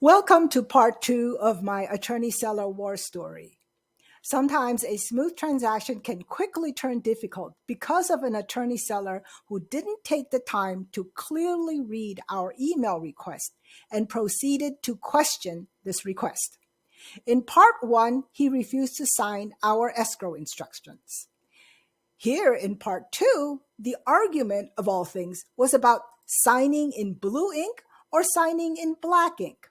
Welcome to part two of my attorney-seller war story. Sometimes a smooth transaction can quickly turn difficult because of an attorney-seller who didn't take the time to clearly read our email request and proceeded to question this request. In part one, he refused to sign our escrow instructions. Here in part two, the argument of all things was about signing in blue ink or signing in black ink.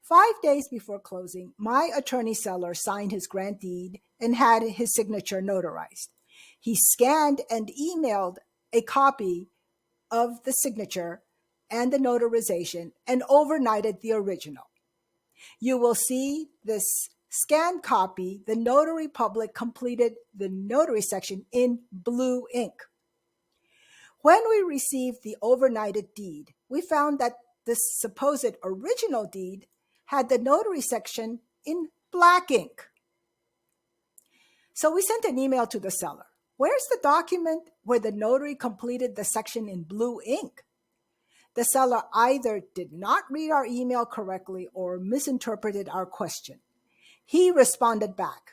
5 days before closing, my attorney-seller signed his grant deed and had his signature notarized. He scanned and emailed a copy of the signature and the notarization and overnighted the original. You will see this scanned copy. The notary public completed the notary section in blue ink. When we received the overnighted deed, we found that this supposed original deed had the notary section in black ink. So we sent an email to the seller. Where's the document where the notary completed the section in blue ink? The seller either did not read our email correctly or misinterpreted our question. He responded back.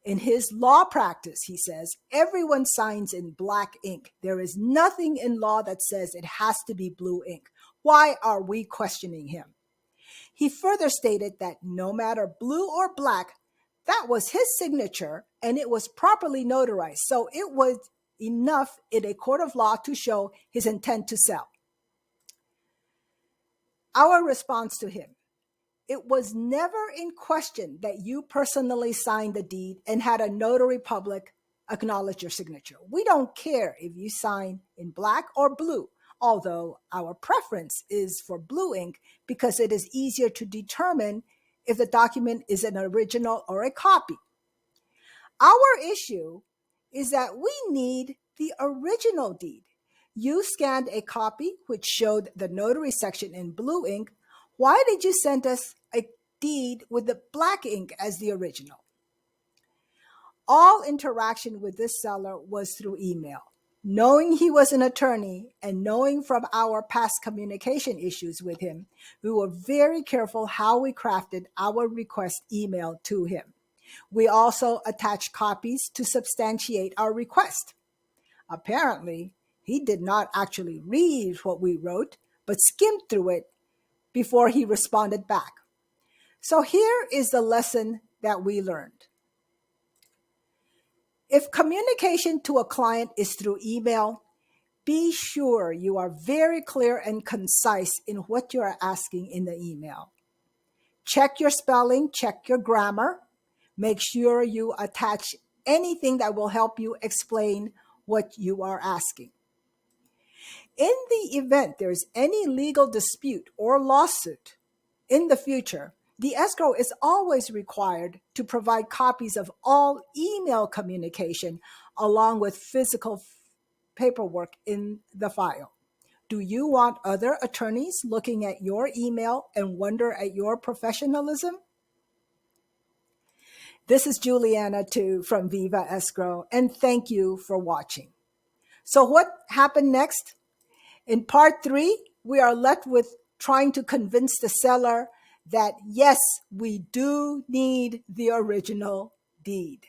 In his law practice, he says, everyone signs in black ink. There is nothing in law that says it has to be blue ink. Why are we questioning him? He further stated that no matter blue or black, that was his signature and it was properly notarized. So it was enough in a court of law to show his intent to sell. Our response to him: it was never in question that you personally signed the deed and had a notary public acknowledge your signature. We don't care if you sign in black or blue, although our preference is for blue ink because it is easier to determine if the document is an original or a copy. Our issue is that we need the original deed. You scanned a copy which showed the notary section in blue ink. Why did you send us a deed with the black ink as the original? All interaction with this seller was through email. Knowing he was an attorney and knowing from our past communication issues with him, we were very careful how we crafted our request email to him. We also attached copies to substantiate our request. Apparently, he did not actually read what we wrote, but skimmed through it before he responded back. So here is the lesson that we learned. If communication to a client is through email, be sure you are very clear and concise in what you are asking in the email. Check your spelling, check your grammar. Make sure you attach anything that will help you explain what you are asking. In the event there's any legal dispute or lawsuit in the future, the escrow is always required to provide copies of all email communication along with physical paperwork in the file. Do you want other attorneys looking at your email and wonder at your professionalism? This is Juliana too from Viva Escrow, and thank you for watching. So what happened next? In part three, we are left with trying to convince the seller that yes, we do need the original deed.